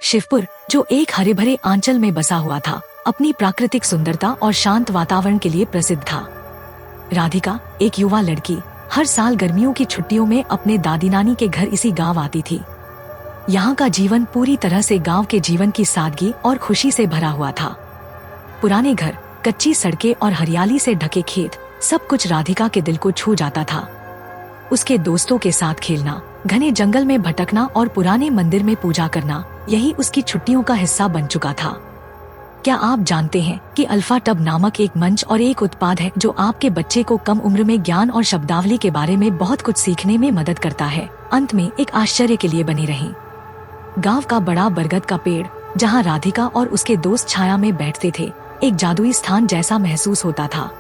शिवपुर, जो एक हरे भरे आंचल में बसा हुआ था, अपनी प्राकृतिक सुंदरता और शांत वातावरण के लिए प्रसिद्ध था। राधिका, एक युवा लड़की, हर साल गर्मियों की छुट्टियों में अपने दादी नानी के घर इसी गांव आती थी। यहाँ का जीवन पूरी तरह से गांव के जीवन की सादगी और खुशी से भरा हुआ था। पुराने घर, कच्ची सड़कें और हरियाली से ढके खेत, सब कुछ राधिका के दिल को छू जाता था। उसके दोस्तों के साथ खेलना, घने जंगल में भटकना और पुराने मंदिर में पूजा करना, यही उसकी छुट्टियों का हिस्सा बन चुका था। क्या आप जानते हैं कि अल्फा टब नामक एक मंच और एक उत्पाद है जो आपके बच्चे को कम उम्र में ज्ञान और शब्दावली के बारे में बहुत कुछ सीखने में मदद करता है। अंत में एक आश्चर्य के लिए बने रहें। गांव का बड़ा बरगद का पेड़, जहां राधिका और उसके दोस्त छाया में बैठते थे, एक जादुई स्थान जैसा महसूस होता था।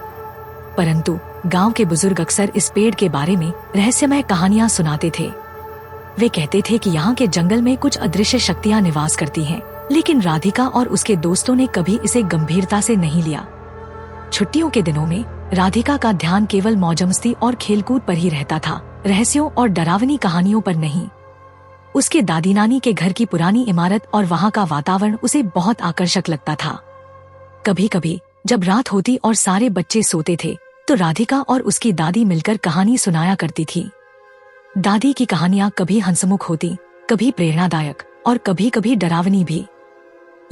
परंतु गांव के बुजुर्ग अक्सर इस पेड़ के बारे में रहस्यमय कहानियां सुनाते थे। वे कहते थे कि यहाँ के जंगल में कुछ अदृश्य शक्तियां निवास करती हैं, लेकिन राधिका और उसके दोस्तों ने कभी इसे गंभीरता से नहीं लिया। छुट्टियों के दिनों में राधिका का ध्यान केवल मौजमस्ती और खेलकूद पर ही रहता था, रहस्यों और डरावनी कहानियों पर नहीं। उसके दादी नानी के घर की पुरानी इमारत और वहाँ का वातावरण उसे बहुत आकर्षक लगता था। कभी कभी जब रात होती और सारे बच्चे सोते थे, तो राधिका और उसकी दादी मिलकर कहानी सुनाया करती थी। दादी की कहानियां कभी हंसमुख होती, कभी प्रेरणादायक और कभी कभी डरावनी भी।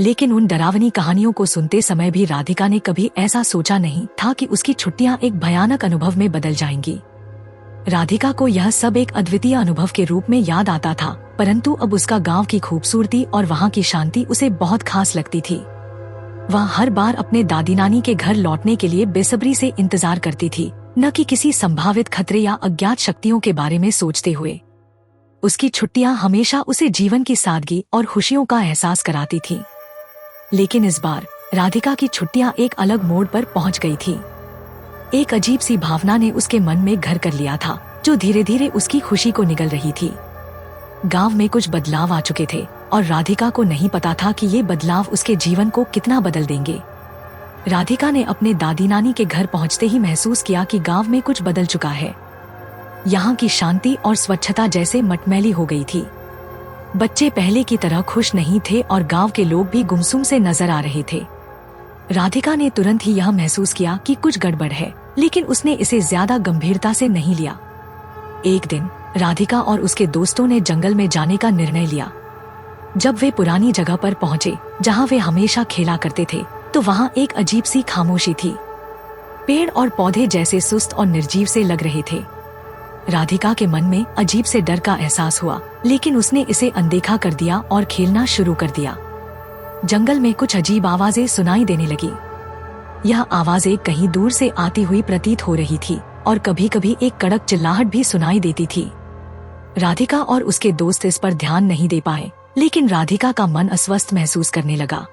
लेकिन उन डरावनी कहानियों को सुनते समय भी राधिका ने कभी ऐसा सोचा नहीं था कि उसकी छुट्टियां एक भयानक अनुभव में बदल जाएंगी। राधिका को यह सब एक अद्वितीय अनुभव के रूप में याद आता था, परंतु अब उसका गांव की खूबसूरती और वहाँ की शांति उसे बहुत खास लगती थी। वह हर बार अपने दादी नानी के घर लौटने के लिए बेसब्री से इंतजार करती थी, न कि किसी संभावित खतरे या अज्ञात शक्तियों के बारे में सोचते हुए। उसकी छुट्टियां हमेशा उसे जीवन की सादगी और खुशियों का एहसास कराती थीं। लेकिन इस बार राधिका की छुट्टियां एक अलग मोड़ पर पहुंच गई थी। एक अजीब सी भावना ने उसके मन में घर कर लिया था, जो धीरे धीरे उसकी खुशी को निगल रही थी। गांव में कुछ बदलाव आ चुके थे और राधिका को नहीं पता था कि ये बदलाव उसके जीवन को कितना बदल देंगे। राधिका ने अपने दादी नानी के घर पहुंचते ही महसूस किया कि गांव में कुछ बदल चुका है। यहाँ की शांति और स्वच्छता जैसे मटमैली हो गई थी। बच्चे पहले की तरह खुश नहीं थे और गांव के लोग भी गुमसुम से नजर आ रहे थे। राधिका ने तुरंत ही यह महसूस किया कि कुछ गड़बड़ है, लेकिन उसने इसे ज्यादा गंभीरता से नहीं लिया। एक दिन राधिका और उसके दोस्तों ने जंगल में जाने का निर्णय लिया। जब वे पुरानी जगह पर पहुंचे, जहां वे हमेशा खेला करते थे, तो वहां एक अजीब सी खामोशी थी। पेड़ और पौधे जैसे सुस्त और निर्जीव से लग रहे थे। राधिका के मन में अजीब से डर का एहसास हुआ, लेकिन उसने इसे अनदेखा कर दिया और खेलना शुरू कर दिया। जंगल में कुछ अजीब आवाजें सुनाई देने लगी। यह आवाजें कहीं दूर से आती हुई प्रतीत हो रही थी और कभी कभी एक कड़क चिल्लाहट भी सुनाई देती थी। राधिका और उसके दोस्त इस पर ध्यान नहीं दे पाए, लेकिन राधिका का मन अस्वस्थ महसूस करने लगा।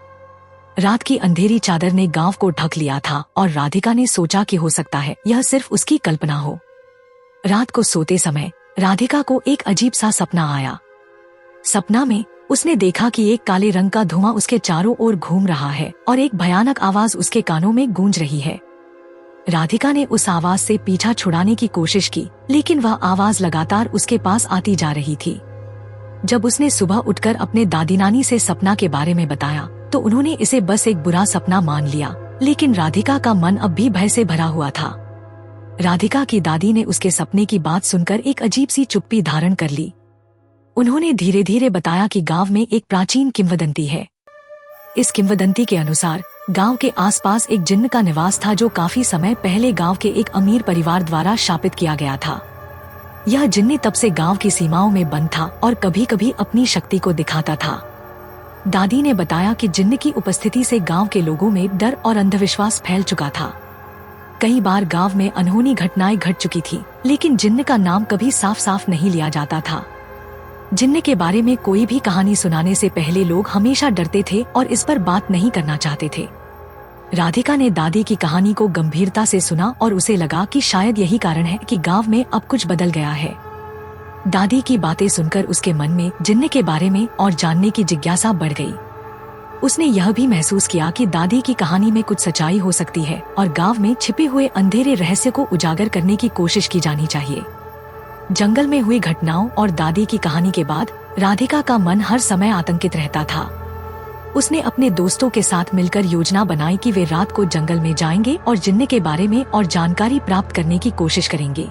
रात की अंधेरी चादर ने गांव को ढक लिया था और राधिका ने सोचा कि हो सकता है यह सिर्फ उसकी कल्पना हो। रात को सोते समय राधिका को एक अजीब सा सपना आया। सपना में उसने देखा कि एक काले रंग का धुआं उसके चारों ओर घूम रहा है और एक भयानक आवाज उसके कानों में गूंज रही है। राधिका ने उस आवाज से पीछा छुड़ाने की कोशिश की, लेकिन वह आवाज लगातार उसके पास आती जा रही थी। जब उसने सुबह उठकर अपने दादी नानी से सपना के बारे में बताया, तो उन्होंने इसे बस एक बुरा सपना मान लिया, लेकिन राधिका का मन अब भी भय से भरा हुआ था। राधिका की दादी ने उसके सपने की बात सुनकर एक अजीब सी चुप्पी धारण कर ली। उन्होंने धीरे धीरे बताया कि गांव में एक प्राचीन किंवदंती है। इस किंवदंती के अनुसार गांव के आसपास एक जिन्न का निवास था, जो काफी समय पहले गांव के एक अमीर परिवार द्वारा शापित किया गया था। यह जिन्न तब से गांव की सीमाओं में बंद था और कभी कभी अपनी शक्ति को दिखाता था। दादी ने बताया कि जिन्न की उपस्थिति से गांव के लोगों में डर और अंधविश्वास फैल चुका था। कई बार गांव में अनहोनी घटनाएं घट चुकी थी, लेकिन जिन्न का नाम कभी साफ साफ नहीं लिया जाता था। जिन्न के बारे में कोई भी कहानी सुनाने से पहले लोग हमेशा डरते थे और इस पर बात नहीं करना चाहते थे। राधिका ने दादी की कहानी को गंभीरता से सुना और उसे लगा कि शायद यही कारण है कि गांव में अब कुछ बदल गया है। दादी की बातें सुनकर उसके मन में जिन्न के बारे में और जानने की जिज्ञासा बढ़ गई। उसने यह भी महसूस किया कि दादी की कहानी में कुछ सच्चाई हो सकती है और गांव में छिपे हुए अंधेरे रहस्य को उजागर करने की कोशिश की जानी चाहिए। जंगल में हुई घटनाओं और दादी की कहानी के बाद राधिका का मन हर समय आतंकित रहता था। उसने अपने दोस्तों के साथ मिलकर योजना बनाई कि वे रात को जंगल में जाएंगे और जिन्ने के बारे में और जानकारी प्राप्त करने की कोशिश करेंगे।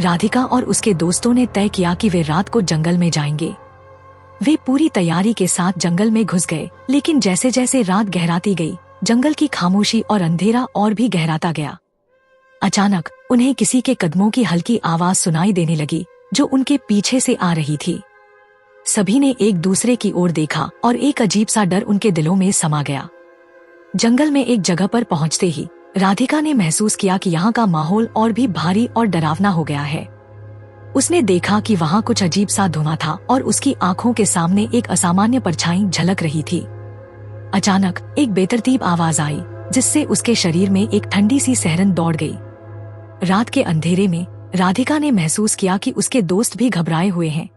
राधिका और उसके दोस्तों ने तय किया कि वे रात को जंगल में जाएंगे। वे पूरी तैयारी के साथ जंगल में घुस गए, लेकिन जैसे जैसे रात गहराती गई, जंगल की खामोशी और अंधेरा और भी गहराता गया। अचानक उन्हें किसी के कदमों की हल्की आवाज सुनाई देने लगी, जो उनके पीछे से आ रही थी। सभी ने एक दूसरे की ओर देखा और एक अजीब सा डर उनके दिलों में समा गया। जंगल में एक जगह पर पहुंचते ही राधिका ने महसूस किया कि यहाँ का माहौल और भी भारी और डरावना हो गया है। उसने देखा कि वहाँ कुछ अजीब सा धुआं था और उसकी आंखों के सामने एक असामान्य परछाई झलक रही थी। अचानक एक बेतरतीब आवाज आई, जिससे उसके शरीर में एक ठंडी सी सिहरन दौड़ गई। रात के अंधेरे में राधिका ने महसूस किया कि उसके दोस्त भी घबराए हुए हैं।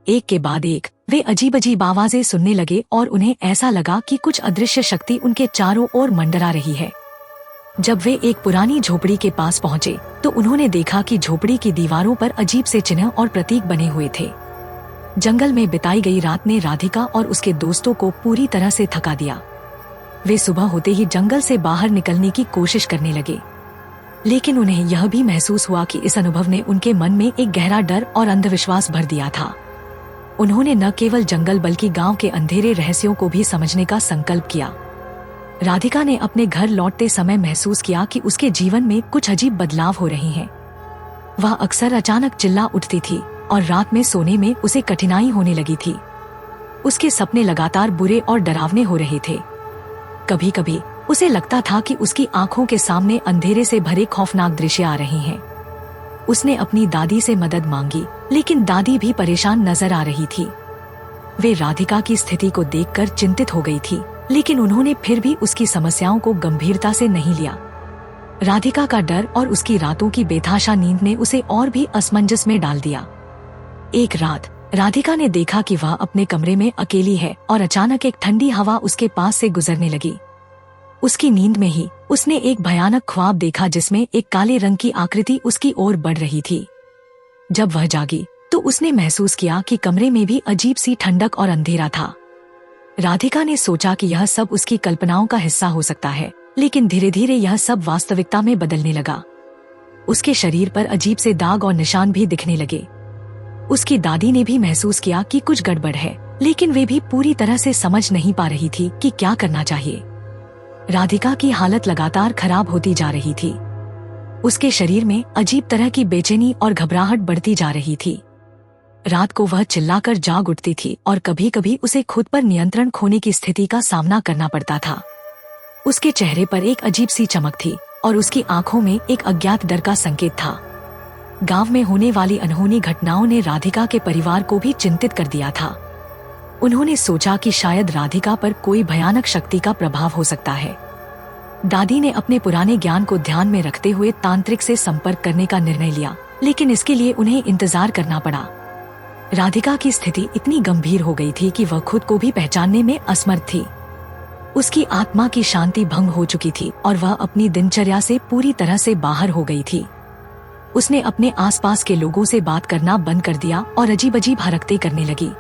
एक के बाद एक वे अजीब अजीब आवाजें सुनने लगे और उन्हें ऐसा लगा कि कुछ अदृश्य शक्ति उनके चारों ओर मंडरा रही है। जब वे एक पुरानी झोपड़ी के पास पहुंचे तो उन्होंने देखा कि झोपड़ी की दीवारों पर अजीब से चिन्ह और प्रतीक बने हुए थे। जंगल में बिताई गई रात ने राधिका और उसके दोस्तों को पूरी तरह से थका दिया। वे सुबह होते ही जंगल से बाहर निकलने की कोशिश करने लगे, लेकिन उन्हें यह भी महसूस हुआ कि इस अनुभव ने उनके मन में एक गहरा डर और अंधविश्वास भर दिया था। उन्होंने न केवल जंगल बल्कि गांव के अंधेरे रहस्यों को भी समझने का संकल्प किया। राधिका ने अपने घर लौटते समय महसूस किया कि उसके जीवन में कुछ अजीब बदलाव हो रहे हैं। वह अक्सर अचानक चिल्ला उठती थी और रात में सोने में उसे कठिनाई होने लगी थी। उसके सपने लगातार बुरे और डरावने हो रहे थे। कभी कभी उसे लगता था कि उसकी आंखों के सामने अंधेरे से भरे खौफनाक दृश्य आ रहे हैं। उसने अपनी दादी से मदद मांगी, लेकिन दादी भी परेशान नजर आ रही थी। वे राधिका की स्थिति को देखकर चिंतित हो गई थी, लेकिन उन्होंने फिर भी उसकी समस्याओं को गंभीरता से नहीं लिया। राधिका का डर और उसकी रातों की बेतहाशा नींद ने उसे और भी असमंजस में डाल दिया। एक रात राधिका ने देखा कि वह अपने कमरे में अकेली है और अचानक एक ठंडी हवा उसके पास से गुजरने लगी। उसकी नींद में ही उसने एक भयानक ख्वाब देखा, जिसमें एक काले रंग की आकृति उसकी ओर बढ़ रही थी। जब वह जागी तो उसने महसूस किया कि कमरे में भी अजीब सी ठंडक और अंधेरा था। राधिका ने सोचा कि यह सब उसकी कल्पनाओं का हिस्सा हो सकता है, लेकिन धीरे धीरे यह सब वास्तविकता में बदलने लगा। उसके शरीर पर अजीब से दाग और निशान भी दिखने लगे। उसकी दादी ने भी महसूस किया कि कुछ गड़बड़ है, लेकिन वे भी पूरी तरह से समझ नहीं पा रही थी कि क्या करना चाहिए। राधिका की हालत लगातार खराब होती जा रही थी। उसके शरीर में अजीब तरह की बेचैनी और घबराहट बढ़ती जा रही थी। रात को वह चिल्लाकर जाग उठती थी और कभी कभी उसे खुद पर नियंत्रण खोने की स्थिति का सामना करना पड़ता था। उसके चेहरे पर एक अजीब सी चमक थी और उसकी आंखों में एक अज्ञात डर का संकेत था। गांव में होने वाली अनहोनी घटनाओं ने राधिका के परिवार को भी चिंतित कर दिया था। उन्होंने सोचा कि शायद राधिका पर कोई भयानक शक्ति का प्रभाव हो सकता है। दादी ने अपने पुराने ज्ञान को ध्यान में रखते हुए तांत्रिक से संपर्क करने का निर्णय लिया, लेकिन इसके लिए उन्हें इंतजार करना पड़ा। राधिका की स्थिति इतनी गंभीर हो गई थी कि वह खुद को भी पहचानने में असमर्थ थी। उसकी आत्मा की शांति भंग हो चुकी थी और वह अपनी दिनचर्या से पूरी तरह से बाहर हो गई थी। उसने अपने आसपास के लोगों से बात करना बंद कर दिया और अजीब अजीब हरकतें करने लगी।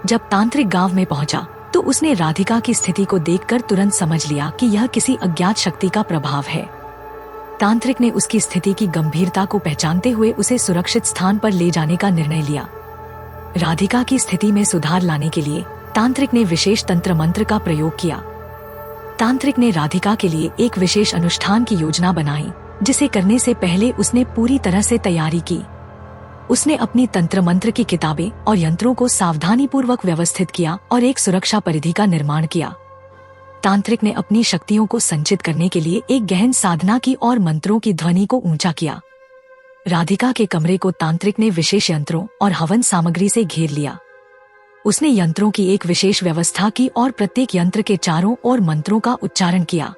जब तांत्रिक गांव में पहुंचा तो उसने राधिका की स्थिति को देखकर तुरंत समझ लिया कि यह किसी अज्ञात शक्ति का प्रभाव है। तांत्रिक ने उसकी स्थिति की गंभीरता को पहचानते हुए उसे सुरक्षित स्थान पर ले जाने का निर्णय लिया। राधिका की स्थिति में सुधार लाने के लिए तांत्रिक ने विशेष तंत्र मंत्र का प्रयोग किया। तांत्रिक ने राधिका के लिए एक विशेष अनुष्ठान की योजना बनाई, जिसे करने से पहले उसने पूरी तरह से तैयारी की। उसने अपनी तंत्र मंत्र की किताबें और यंत्रों को सावधानी पूर्वक व्यवस्थित किया और एक सुरक्षा परिधि का निर्माण किया। तांत्रिक ने अपनी शक्तियों को संचित करने के लिए एक गहन साधना की और मंत्रों की ध्वनि को ऊंचा किया। राधिका के कमरे को तांत्रिक ने विशेष यंत्रों और हवन सामग्री से घेर लिया। उसने यंत्रों की एक विशेष व्यवस्था की और प्रत्येक यंत्र के चारों ओर मंत्रों का उच्चारण किया।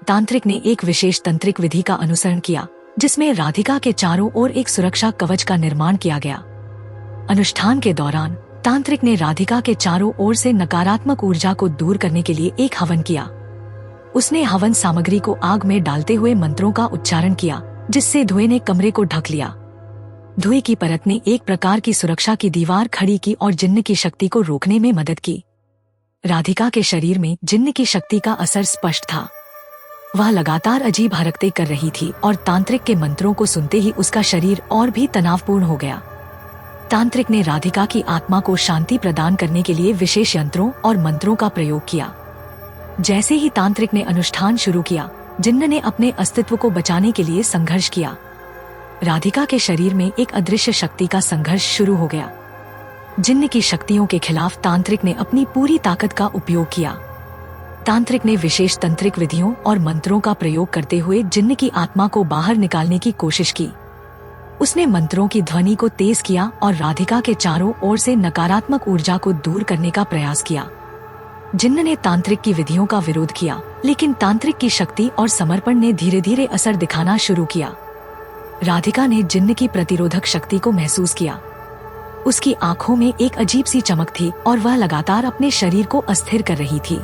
तांत्रिक ने एक विशेष तंत्रिक विधि का अनुसरण किया, जिसमें राधिका के चारों ओर एक सुरक्षा कवच का निर्माण किया गया। अनुष्ठान के दौरान तांत्रिक ने राधिका के चारों ओर से नकारात्मक ऊर्जा को दूर करने के लिए एक हवन किया। उसने हवन सामग्री को आग में डालते हुए मंत्रों का उच्चारण किया, जिससे धुएं ने कमरे को ढक लिया। धुएं की परत ने एक प्रकार की सुरक्षा की दीवार खड़ी की और जिन्न की शक्ति को रोकने में मदद की। राधिका के शरीर में जिन्न की शक्ति का असर स्पष्ट था। वह लगातार अजीब हरकतें कर रही थी और तांत्रिक के मंत्रों को सुनते ही उसका शरीर और भी तनावपूर्ण हो गया। तांत्रिक ने राधिका की आत्मा को शांति प्रदान करने के लिए विशेष यंत्रों और मंत्रों का प्रयोग किया। जैसे ही तांत्रिक ने अनुष्ठान शुरू किया, जिन्न ने अपने अस्तित्व को बचाने के लिए संघर्ष किया। राधिका के शरीर में एक अदृश्य शक्ति का संघर्ष शुरू हो गया। जिन्न की शक्तियों के खिलाफ तांत्रिक ने अपनी पूरी ताकत का उपयोग किया। तांत्रिक ने विशेष तंत्रिक विधियों और मंत्रों का प्रयोग करते हुए जिन्न की आत्मा को बाहर निकालने की कोशिश की। उसने मंत्रों की ध्वनि को तेज किया और राधिका के चारों ओर से नकारात्मक ऊर्जा को दूर करने का प्रयास किया। जिन्न ने तांत्रिक की विधियों का विरोध किया, लेकिन तांत्रिक की शक्ति और समर्पण ने धीरे धीरे असर दिखाना शुरू किया। राधिका ने जिन्न की प्रतिरोधक शक्ति को महसूस किया। उसकी आंखों में एक अजीब सी चमक थी और वह लगातार अपने शरीर को अस्थिर कर रही थी।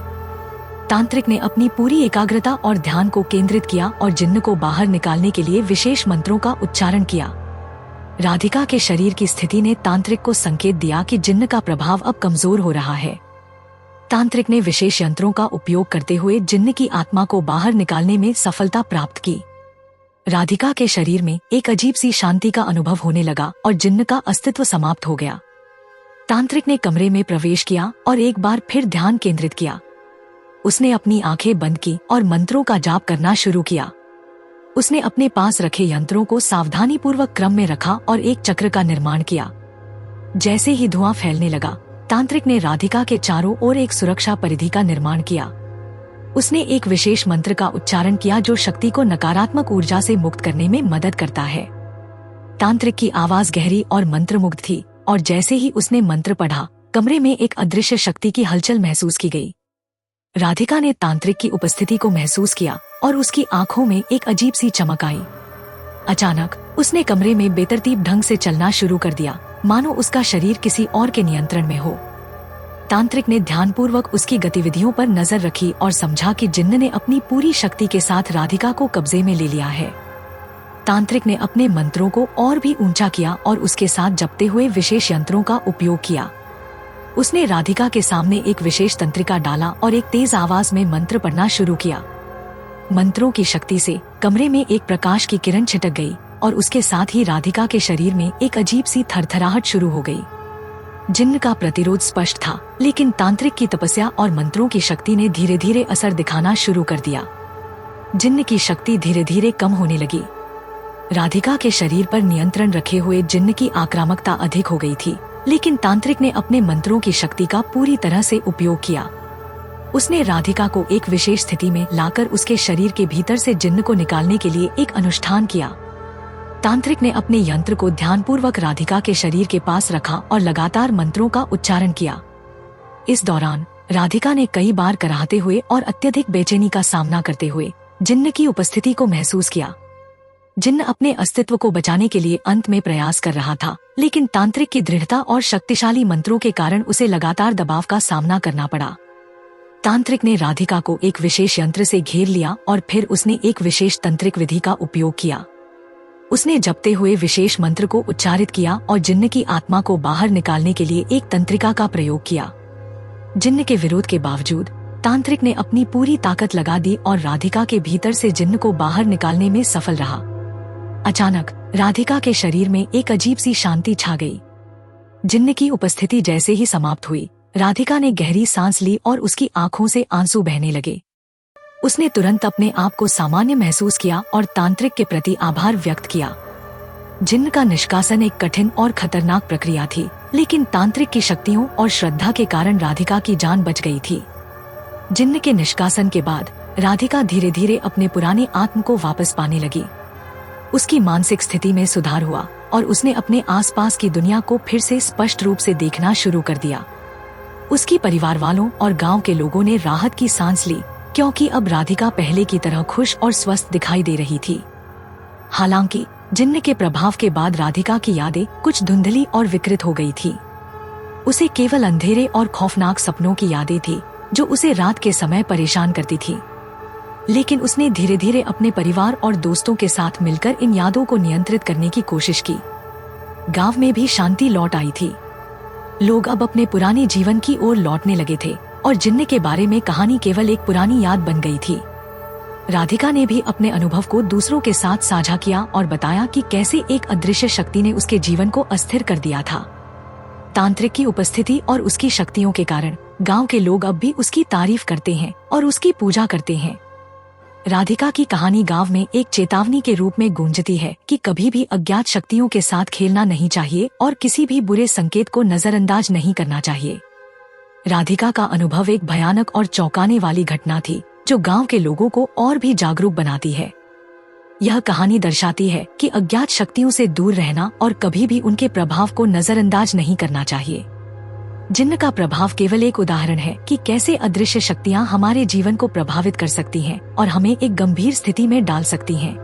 तांत्रिक ने अपनी पूरी एकाग्रता और ध्यान को केंद्रित किया और जिन्न को बाहर निकालने के लिए विशेष मंत्रों का उच्चारण किया। राधिका के शरीर की स्थिति ने तांत्रिक को संकेत दिया कि जिन्न का प्रभाव अब कमजोर हो रहा है। तांत्रिक ने विशेष यंत्रों का उपयोग करते हुए जिन्न की आत्मा को बाहर निकालने में सफलता प्राप्त की। राधिका के शरीर में एक अजीब सी शांति का अनुभव होने लगा और जिन्न का अस्तित्व समाप्त हो गया। तांत्रिक ने कमरे में प्रवेश किया और एक बार फिर ध्यान केंद्रित किया। उसने अपनी आंखें बंद की और मंत्रों का जाप करना शुरू किया। उसने अपने पास रखे यंत्रों को सावधानीपूर्वक क्रम में रखा और एक चक्र का निर्माण किया। जैसे ही धुआं फैलने लगा, तांत्रिक ने राधिका के चारों ओर एक सुरक्षा परिधि का निर्माण किया। उसने एक विशेष मंत्र का उच्चारण किया जो शक्ति को नकारात्मक ऊर्जा से मुक्त करने में मदद करता है। तांत्रिक की आवाज गहरी और मंत्रमुग्ध थी और जैसे ही उसने मंत्र पढ़ा, कमरे में एक अदृश्य शक्ति की हलचल महसूस की गई। राधिका ने तांत्रिक की उपस्थिति को महसूस किया और उसकी आंखों में एक अजीब सी चमक आई। अचानक उसने कमरे में बेतरतीब ढंग से चलना शुरू कर दिया, मानो उसका शरीर किसी और के नियंत्रण में हो। तांत्रिक ने ध्यानपूर्वक उसकी गतिविधियों पर नजर रखी और समझा कि जिन्न ने अपनी पूरी शक्ति के साथ राधिका को कब्जे में ले लिया है। तांत्रिक ने अपने मंत्रों को और भी ऊंचा किया और उसके साथ जपते हुए विशेष यंत्रों का उपयोग किया। उसने राधिका के सामने एक विशेष तंत्रिका डाला और एक तेज आवाज में मंत्र पढ़ना शुरू किया। मंत्रों की शक्ति से कमरे में एक प्रकाश की किरण छिटक गई और उसके साथ ही राधिका के शरीर में एक अजीब सी थरथराहट शुरू हो गई। जिन्न का प्रतिरोध स्पष्ट था, लेकिन तांत्रिक की तपस्या और मंत्रों की शक्ति ने धीरे धीरे असर दिखाना शुरू कर दिया। जिन्न की शक्ति धीरे धीरे कम होने लगी। राधिका के शरीर पर नियंत्रण रखे हुए जिन्न की आक्रामकता अधिक हो गई थी, लेकिन तांत्रिक ने अपने मंत्रों की शक्ति का पूरी तरह से उपयोग किया। उसने राधिका को एक विशेष स्थिति में लाकर उसके शरीर के भीतर से जिन्न को निकालने के लिए एक अनुष्ठान किया। तांत्रिक ने अपने यंत्र को ध्यानपूर्वक राधिका के शरीर के पास रखा और लगातार मंत्रों का उच्चारण किया। इस दौरान राधिका ने कई बार कराहते हुए और अत्यधिक बेचैनी का सामना करते हुए जिन्न की उपस्थिति को महसूस किया। जिन्न अपने अस्तित्व को बचाने के लिए अंत में प्रयास कर रहा था, लेकिन तांत्रिक की दृढ़ता और शक्तिशाली मंत्रों के कारण उसे लगातार दबाव का सामना करना पड़ा। तांत्रिक ने राधिका को एक विशेष यंत्र से घेर लिया और फिर उसने एक विशेष तंत्रिक विधि का उपयोग किया। उसने जपते हुए विशेष मंत्र को उच्चारित किया और जिन्न की आत्मा को बाहर निकालने के लिए एक तंत्रिका का प्रयोग किया। जिन्न के विरोध के बावजूद तांत्रिक ने अपनी पूरी ताकत लगा दी और राधिका के भीतर से जिन्न को बाहर निकालने में सफल रहा। अचानक राधिका के शरीर में एक अजीब सी शांति छा गई। जिन्न की उपस्थिति जैसे ही समाप्त हुई, राधिका ने गहरी सांस ली और उसकी आंखों से आंसू बहने लगे। उसने तुरंत अपने आप को सामान्य महसूस किया और तांत्रिक के प्रति आभार व्यक्त किया। जिन्न का निष्कासन एक कठिन और खतरनाक प्रक्रिया थी, लेकिन तांत्रिक की शक्तियों और श्रद्धा के कारण राधिका की जान बच गई थी। जिन्न के निष्कासन के बाद राधिका धीरे धीरे अपने पुराने आत्म को वापस पाने लगी। उसकी मानसिक स्थिति में सुधार हुआ और उसने अपने आसपास की दुनिया को फिर से स्पष्ट रूप से देखना शुरू कर दिया। उसकी परिवार वालों और गांव के लोगों ने राहत की सांस ली, क्योंकि अब राधिका पहले की तरह खुश और स्वस्थ दिखाई दे रही थी। हालांकि जिन्न के प्रभाव के बाद राधिका की यादें कुछ धुंधली और विकृत हो गई थी। उसे केवल अंधेरे और खौफनाक सपनों की यादें थी, जो उसे रात के समय परेशान करती थी। लेकिन उसने धीरे धीरे अपने परिवार और दोस्तों के साथ मिलकर इन यादों को नियंत्रित करने की कोशिश की। गांव में भी शांति लौट आई थी। लोग अब अपने पुराने जीवन की ओर लौटने लगे थे और जिन्न के बारे में कहानी केवल एक पुरानी याद बन गई थी। राधिका ने भी अपने अनुभव को दूसरों के साथ साझा किया और बताया कि कैसे एक अदृश्य शक्ति ने उसके जीवन को अस्थिर कर दिया था। तांत्रिक की उपस्थिति और उसकी शक्तियों के कारण गांव के लोग अब भी उसकी तारीफ करते हैं और उसकी पूजा करते हैं। राधिका की कहानी गांव में एक चेतावनी के रूप में गूंजती है कि कभी भी अज्ञात शक्तियों के साथ खेलना नहीं चाहिए और किसी भी बुरे संकेत को नजरअंदाज नहीं करना चाहिए। राधिका का अनुभव एक भयानक और चौंकाने वाली घटना थी जो गांव के लोगों को और भी जागरूक बनाती है। यह कहानी दर्शाती है कि अज्ञात शक्तियों से दूर रहना और कभी भी उनके प्रभाव को नजरअंदाज नहीं करना चाहिए। जिन्न का प्रभाव केवल एक उदाहरण है कि कैसे अदृश्य शक्तियां हमारे जीवन को प्रभावित कर सकती हैं और हमें एक गंभीर स्थिति में डाल सकती हैं।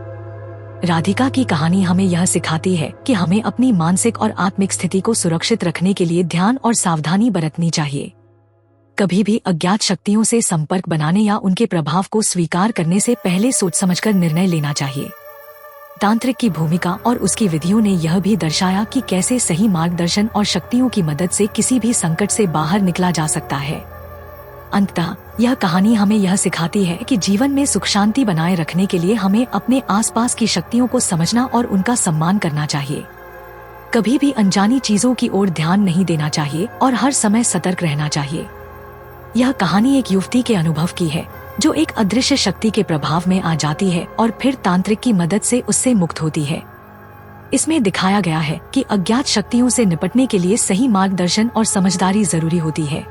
राधिका की कहानी हमें यह सिखाती है कि हमें अपनी मानसिक और आत्मिक स्थिति को सुरक्षित रखने के लिए ध्यान और सावधानी बरतनी चाहिए। कभी भी अज्ञात शक्तियों से संपर्क बनाने या उनके प्रभाव को स्वीकार करने से पहले सोच समझकर निर्णय लेना चाहिए। तांत्रिक की भूमिका और उसकी विधियों ने यह भी दर्शाया कि कैसे सही मार्गदर्शन और शक्तियों की मदद से किसी भी संकट से बाहर निकला जा सकता है। अंततः यह कहानी हमें यह सिखाती है कि जीवन में सुख शांति बनाए रखने के लिए हमें अपने आसपास की शक्तियों को समझना और उनका सम्मान करना चाहिए। कभी भी अनजानी चीजों की ओर ध्यान नहीं देना चाहिए और हर समय सतर्क रहना चाहिए। यह कहानी एक युवती के अनुभव की है जो एक अदृश्य शक्ति के प्रभाव में आ जाती है और फिर तांत्रिक की मदद से उससे मुक्त होती है। इसमें दिखाया गया है कि अज्ञात शक्तियों से निपटने के लिए सही मार्गदर्शन और समझदारी जरूरी होती है।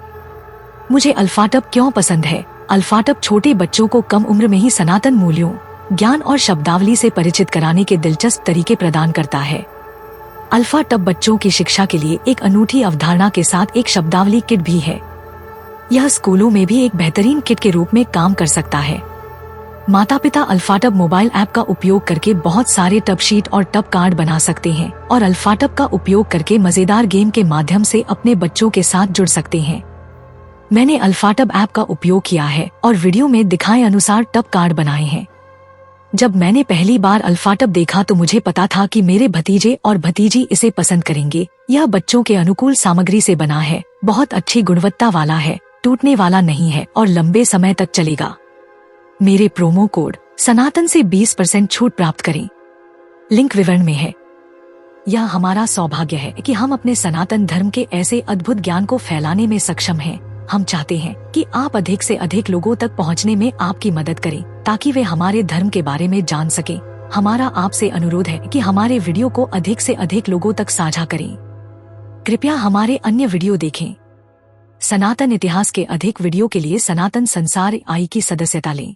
मुझे अल्फाटब क्यों पसंद है? अल्फाटब छोटे बच्चों को कम उम्र में ही सनातन मूल्यों, ज्ञान और शब्दावली से परिचित कराने के दिलचस्प तरीके प्रदान करता है। अल्फाटब बच्चों की शिक्षा के लिए एक अनूठी अवधारणा के साथ एक शब्दावली किट भी है। यह स्कूलों में भी एक बेहतरीन किट के रूप में काम कर सकता है। माता पिता अल्फाटब मोबाइल ऐप का उपयोग करके बहुत सारे टब शीट और टब कार्ड बना सकते हैं और अल्फाटब का उपयोग करके मजेदार गेम के माध्यम से अपने बच्चों के साथ जुड़ सकते हैं। मैंने अल्फाटब ऐप का उपयोग किया है और वीडियो में दिखाए अनुसार टब कार्ड बनाए हैं। जब मैंने पहली बार अल्फाटब देखा तो मुझे पता था कि मेरे भतीजे और भतीजी इसे पसंद करेंगे। यह बच्चों के अनुकूल सामग्री से बना है, बहुत अच्छी गुणवत्ता वाला है, टूटने वाला नहीं है और लंबे समय तक चलेगा। मेरे प्रोमो कोड सनातन से 20% छूट प्राप्त करें। लिंक विवरण में है। यह हमारा सौभाग्य है कि हम अपने सनातन धर्म के ऐसे अद्भुत ज्ञान को फैलाने में सक्षम हैं। हम चाहते हैं कि आप अधिक से अधिक लोगों तक पहुंचने में आपकी मदद करें ताकि वे हमारे धर्म के बारे में जान सकें। हमारा आपसे अनुरोध है कि हमारे वीडियो को अधिक से अधिक लोगों तक साझा करें। कृपया हमारे अन्य वीडियो देखें। सनातन इतिहास के अधिक वीडियो के लिए सनातन संसार आई की सदस्यता लें।